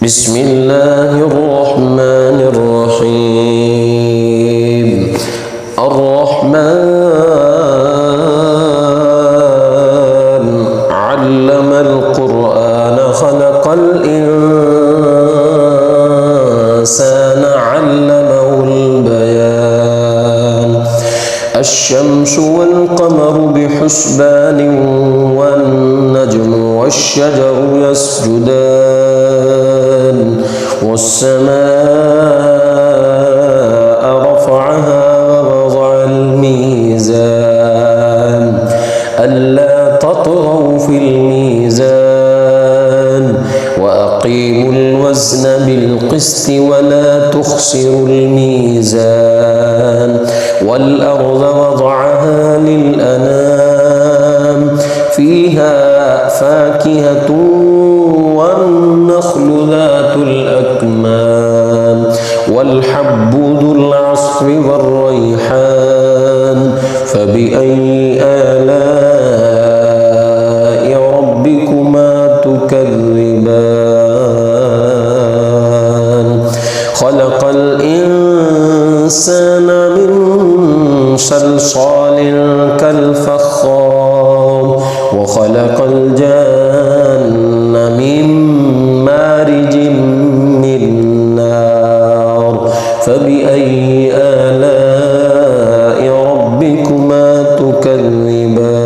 بسم الله الرحمن الرحيم. الرحمن علم القرآن خلق الإنسان علمه البيان. الشمس والقمر بحسبان والنجم والشجر يسجدان والسماء رفعها ووضع الميزان ألا تطغوا في الميزان وأقيموا الوزن بالقسط ولا تخسروا الميزان والأرض وضعها للأنام فيها فاكهة والنخل ذات الأكمام والحب ذو العصف والريحان فبأي آلاء ربكما تكذبان. خلق الإنسان من صلصال كالفخار وخلق الجن من مارج من نار فبأي آلاء ربكما تكذبان.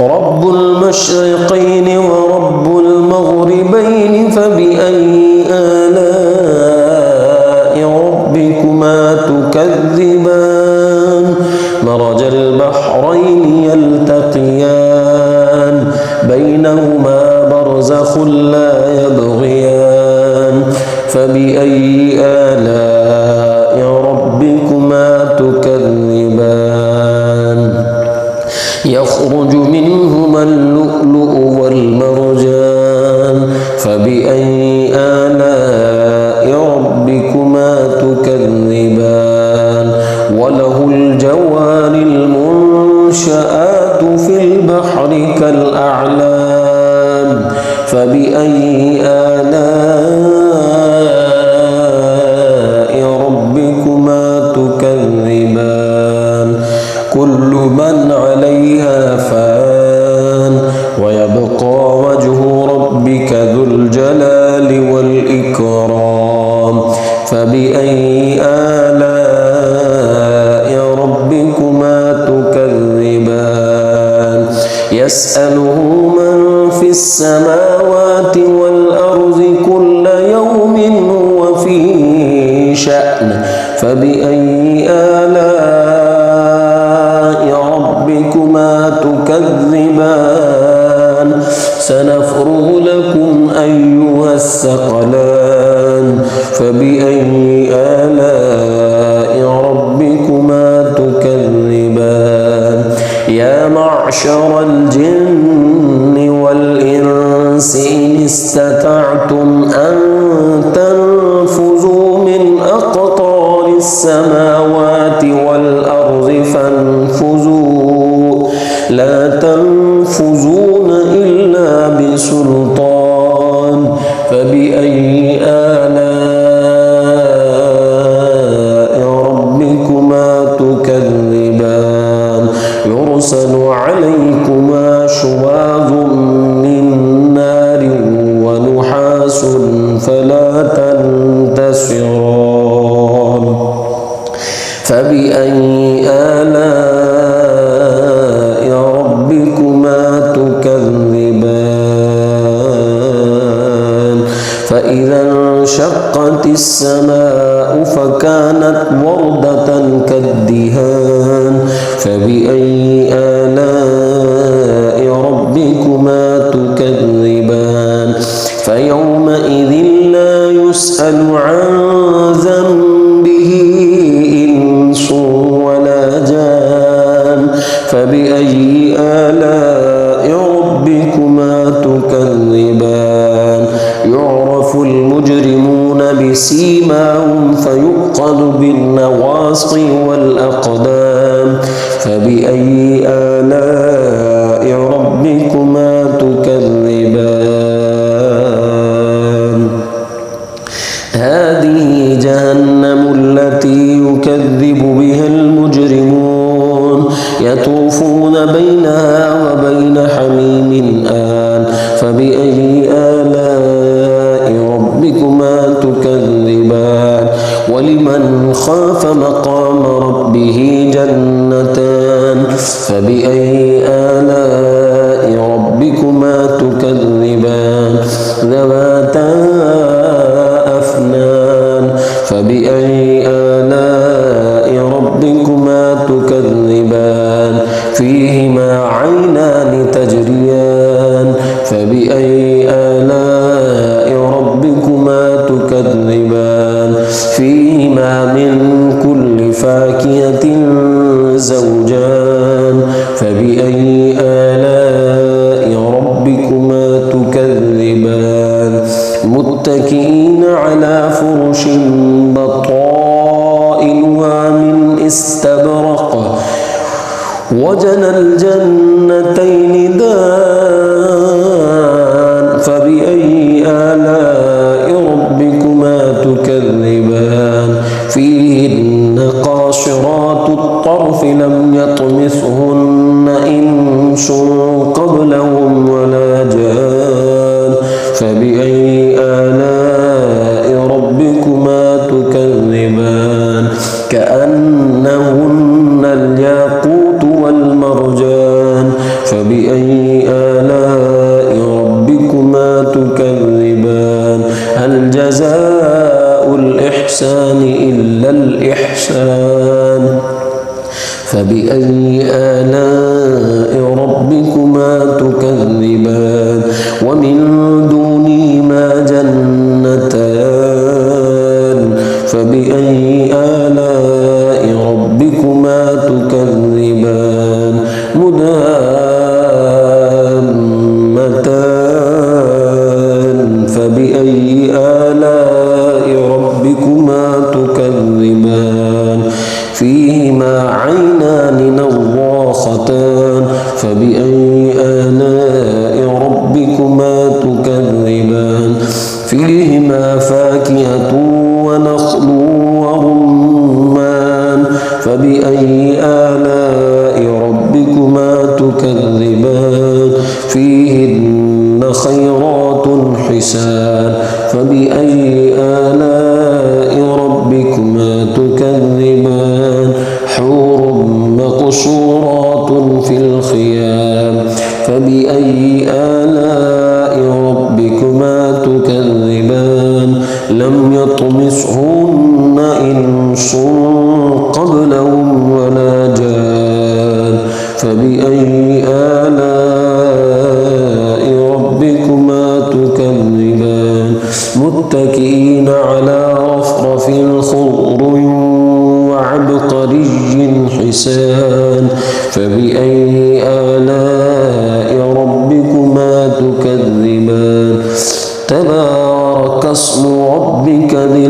رب المشرقين ورب المغربين فبأي آلاء ربكما تكذبان. مرج البحرين يلتقيان بينهما برزخ لا يبغيان فبأي آلاء ربكما تكذبان. يخرج منهما اللؤلؤ والمرجان فبأي آلاء ربكما تكذبان. وله الجوار المنشآت في البحر كالأعلام فبأي آلاء ربكما تكذبان. كل من عليها فان ويبقى وجه ربك ذو الجلال والإكرام فبأي آلاء ربكما تكذبان. يسأله من في السماوات والأرض كل يوم هو في شأن فبأي آلاء ربكما تكذبان. سنفرغ لكم أيها الثقلان فبأي آلاء ربكما تكذبان. يا معشر الجن والإنس إن استطعتم أن تنفذوا من أقطار السماوات والأرض فانفذوا لا تنفذون إلا بسلطان فبأي آلاء ربكما تكذبان. يرسل عليكما شواظ من نار ونحاس فلا تنتصران فبأي آلاء ربكما تكذبان. فإذا انشقت السماء فكانت وردة كالدهان فبأي آلاء ربكما تكذبان. فيومئذ لا يسأل عن ذنبه إنس ولا جان فبأي آلاء ربكما تكذبان. يعرف المجرمون بسيماهم فيؤخذ بالنواصي والأقدام فبأي آلاء ربكما تكذبان. خاف مقام ربه جنتان فبأي آلاء ربكما تكذبان ذواتا أفنان فبأي آلاء ربكما تكذبان فيهما عينان تجريان فبأي آلاء ربكما تكذبان فيهما من كل فاكهة زوجان فبأي آلاء ربكما تكذبان متكئين على فرش بطائنها من استبرق وجنى الجنتين دان فبأي آلاء ربكما تكذبان فيهن قاصرات الطرف لم يطمثهن إنس قبلهم ولا جان فبأي آلاء ربكما تكذبان كأنهن الياقوت والمرجان فبأي آلاء ربكما تكذبان هل جزاء الإحسان إلا الإحسان فبأي آلاء ربكما تكذبان ومن دونهما جنتان فبأي آلاء ربكما تكذبان مدهامتان فبأي آلاء ربكما تكذبان فيهما عينان نضاختان فبأي آلاء ربكما تكذبان فيهما فاكهة ونخل ورمان فبأي آلاء ربكما تكذبان فيهن خيرات حسان فبأي آلاء ربكما تكذبان حور مقصورات في الخيام فبأي آلاء ربكما تكذبان لم يطمثهن إنس قبلهم ولا جان فبأي آلاء ربكما تكذبان متكئين على رفرف خضر وعبقري حسان فبأي آلاء ربكما تكذبان تبارك اسم ربك ذي